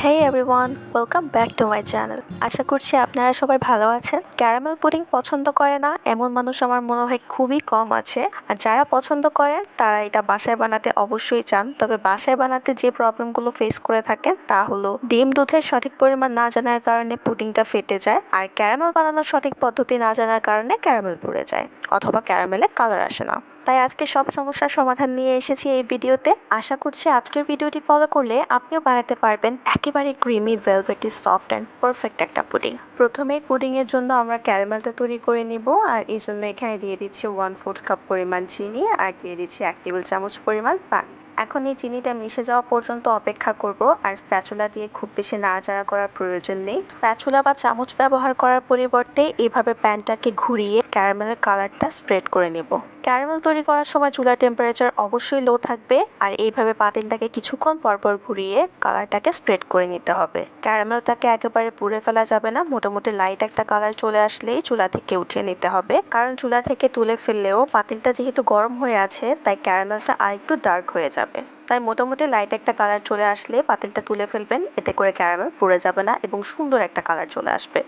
Hey everyone, welcome back to my channel. আশা করছি আপনারা সবাই ভালো আছেন। ক্যারামেল পুডিং পছন্দ করে না এমন মানুষ আমার মনে হয় খুবই কম আছে। আর যারা পছন্দ করেন তারা এটা বাসায় বানাতে অবশ্যই চান। তবে বাসায় বানাতে যে প্রবলেমগুলো ফেস করে থাকেন তা হলো ডিম দুধের সঠিক পরিমাণ না জানার কারণে পুডিংটা ফেটে যায়, আর ক্যারামেল বানানোর সঠিক পদ্ধতি না জানার কারণে ক্যারামেল পুড়ে যায় অথবা ক্যারামেলের কালার আসে না। তাই আজকে সব সমস্যার সমাধান নিয়ে এসেছি এই ভিডিওতে। আশা করছি আজকের ভিডিওটি ফলো করলে আপনিও বানাতে পারবেন একেবারে creamy velvety soft and perfect একটা পুডিং। প্রথমে পুডিং এর জন্য আমরা ক্যারামেলটা তৈরি করে নিব, আর এই জন্য এখানে দিয়ে দিচ্ছি 1/4 কাপ পরিমাণ চিনি আর দিয়ে দিচ্ছি 1 টেবিল চামচ পরিমাণ পানি। এখন এই চিনিটা মিশে যাওয়া পর্যন্ত অপেক্ষা করব, আর স্প্যাচুলা দিয়ে খুব বেশি নাড়াচাড়া করার প্রয়োজন নেই। স্প্যাচুলা বা চামচ ব্যবহার করার পরিবর্তে এভাবে প্যানটাকে ঘুরিয়ে ক্যারামেলের কালারটা স্প্রেড করে নেব। ক্যারামেল তৈরি করার সময় চুলার টেম্পারেচার অবশ্যই লো থাকবে, আর এইভাবে পাতিলটাকে কিছুক্ষণ পরপর ঘুরিয়ে কালারটাকে স্প্রেড করে নিতে হবে। ক্যারামেলটাকে একেবারে পুড়ে ফেলা যাবে না, মোটামুটি লাইট একটা কালার চলে আসলেই চুলা থেকে উঠিয়ে নিতে হবে, কারণ চুলা থেকে তুলে ফেললেও পাতিলটা যেহেতু গরম হয়ে আছে তাই ক্যারামেলটা আর একটু ডার্ক হয়ে যাবে। তাই মোটামুটি লাইট একটা কালার চলে আসলে পাতিলটা তুলে ফেলবেন, এতে করে ক্যারামেল পুড়ে যাবে না এবং সুন্দর একটা কালার চলে আসবে।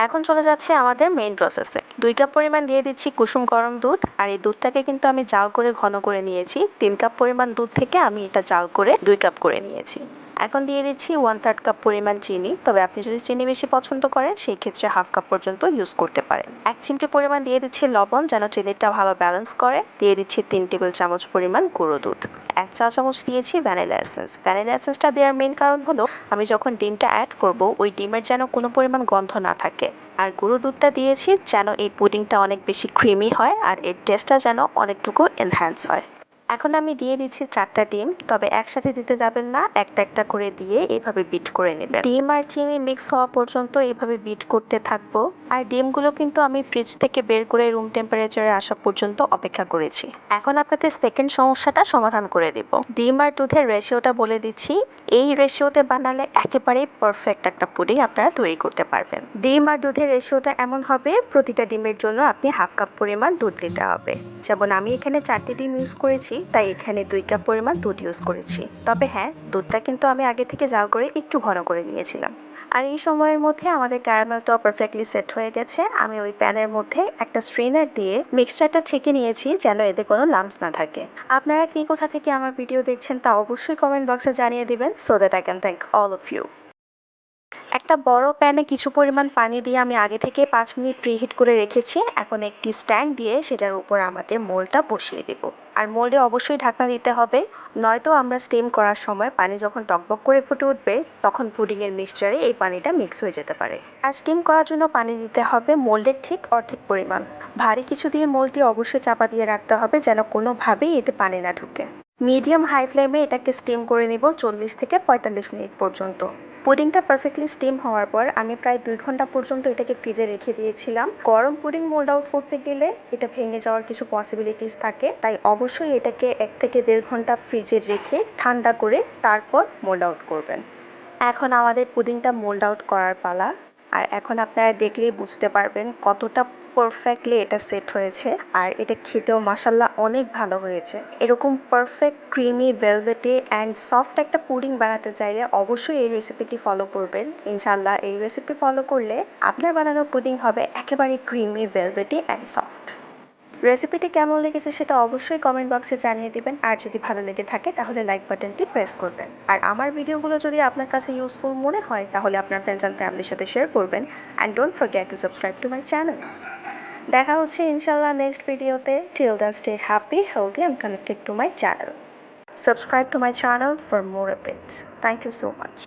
এখন চলে যাচ্ছে আমাদের মেইন প্রসেসে। 2 কাপ পরিমাণ দিয়ে দিচ্ছি কুসুম গরম দুধ, আর এই দুধটাকে কিন্তু আমি জাল করে ঘন করে নিয়েছি। 3 কাপ পরিমাণ দুধ থেকে আমি এটা জাল করে 2 কাপ করে নিয়েছি। এখন দিয়ে দিচ্ছি 1/3 কাপ পরিমাণ চিনি, তবে আপনি যদি চিনি বেশি পছন্দ করেন সেই ক্ষেত্রে 1/2 কাপ পর্যন্ত ইউজ করতে পারেন। 1 চিমটি পরিমাণ দিয়ে দিচ্ছি লবণ, যেন চিনিটা ভালো ব্যালেন্স করে। দিয়ে দিচ্ছি 3 টেবিল চামচ পরিমাণ গুঁড়ো দুধ। 1 চা চামচ দিয়েছি ভ্যানিলা এসেন্স। ভ্যানিলা এসেন্সটা দেওয়ার মেইন কারণ হলো আমি যখন ডিমটা অ্যাড করব ওই ডিমের যেন কোনো পরিমাণ গন্ধ না থাকে। আর গুঁড়ো দুধটা দিয়েছি যেন এই পুডিংটা অনেক বেশি ক্রিমি হয় আর এর টেস্টটা যেন অনেকটুকু এনহ্যান্স হয়। এখন আমি দিয়ে দিচ্ছি 4টা ডিম, তবে একসাথে দিতে যাবেন না, একটা একটা করে দিয়ে এইভাবে বিট করে নেবেন। ডিম আর চিনি মিক্স হওয়া পর্যন্ত এইভাবে বিট করতে থাকবো। আর ডিমগুলো কিন্তু আমি ফ্রিজ থেকে বের করে রুম টেম্পারেচারে আসা পর্যন্ত অপেক্ষা করেছি। এখন আপনাদের সেকেন্ড সমস্যাটা সমাধান করে দিব। ডিম আর দুধের রেশিওটা বলে দিচ্ছি। এই রেশিওতে বানালে একেবারেই পারফেক্ট একটা পুডিং আপনারা তৈরি করতে পারবেন। ডিম আর দুধের রেশিওটা এমন হবে, প্রতিটা ডিমের জন্য আপনি 1/2 কাপ পরিমাণ দুধ দিতে হবে। যেমন আমি এখানে 4টে ডিম ইউজ করেছি, তাই এখানে 2 কাপ পরিমাণ দুধ ইউজ করেছি। তবে হ্যাঁ, দুধটা কিন্তু আমি আগে থেকে জাল করে একটু ঘন করে নিয়েছিলাম। আর এই সময়ের মধ্যে আমাদের ক্যারামেলটাও পারফেক্টলি সেট হয়ে গেছে। আমি ওই প্যানের মধ্যে একটা স্ট্রেনার দিয়ে মিক্সচারটা ছেঁকে নিয়েছি যেন এতে কোনো লাম্পস না থাকে। আপনারা কে কোথা থেকে আমার ভিডিও দেখছেন তা অবশ্যই কমেন্ট বক্সে জানিয়ে দিবেন, so that I can thank all of you. একটা বড় প্যানে কিছু পরিমাণ পানি দিয়ে আমি আগে থেকে 5 মিনিট প্রিহিট করে রেখেছি। এখন একটি স্ট্যান্ড দিয়ে সেটার উপর আমাদের মোলটা বসিয়ে দেব। আর মোল্ডে অবশ্যই ঢাকনা দিতে হবে, নয়তো আমরা স্টিম করার সময় পানি যখন টকবক করে ফুটে উঠবে তখন পুডিংয়ের মিক্সচারে এই পানিটা মিক্স হয়ে যেতে পারে। আর স্টিম করার জন্য পানি দিতে হবে মোল্ডের ঠিক অর্ধেক পরিমাণ। ভারী কিছু দিয়ে মোলটি অবশ্যই চাপা দিয়ে রাখতে হবে যেন কোনোভাবেই এতে পানি না ঢুকে। মিডিয়াম হাই ফ্লেমে এটাকে স্টিম করে নিব 40 থেকে 45 মিনিট পর্যন্ত। পুডিংটা পারফেক্টলি স্টিম হওয়ার পর আমি প্রায় 2 ঘন্টা পর্যন্ত এটাকে ফ্রিজে রেখে দিয়েছিলাম। গরম পুডিং মোল্ড আউট করতে গেলে এটা ভেঙে যাওয়ার কিছু পসিবিলিটিস থাকে, তাই অবশ্যই এটাকে 1 থেকে 1.5 ঘন্টা ফ্রিজে রেখে ঠান্ডা করে তারপর মোল্ড আউট করবেন। এখন আমাদের পুডিংটা মোল্ড আউট করার পালা। আর এখন আপনারা দেখলেই বুঝতে পারবেন কতটা পারফেক্টলি এটা সেট হয়েছে, আর এটা খেতেও মাশাল্লাহ অনেক ভালো হয়েছে। এরকম perfect creamy velvety and soft একটা পুডিং বানাতে চাইলে অবশ্যই এই রেসিপিটি ফলো করবেন। ইনশাল্লাহ এই রেসিপি ফলো করলে আপনার বানানো পুডিং হবে একেবারে ক্রিমি ভেলভেটি অ্যান্ড সফট। রেসিপিটি কেমন লেগেছে সেটা অবশ্যই কমেন্ট বক্সে জানিয়ে দিবেন, আর যদি ভালো লেগে থাকে তাহলে লাইক বাটনটি প্রেস করবেন। আর আমার ভিডিওগুলো যদি আপনার কাছে ইউজফুল মনে হয় তাহলে আপনার ফ্রেন্ডস অ্যান্ড ফ্যামিলির সাথে শেয়ার করবেন। And don't forget to subscribe to my channel. দেখা হচ্ছে ইনশাল্লাহ নেক্সট ভিডিওতে। Till then stay happy, healthy and connected to my channel. Subscribe to my channel for more updates. Thank you so much.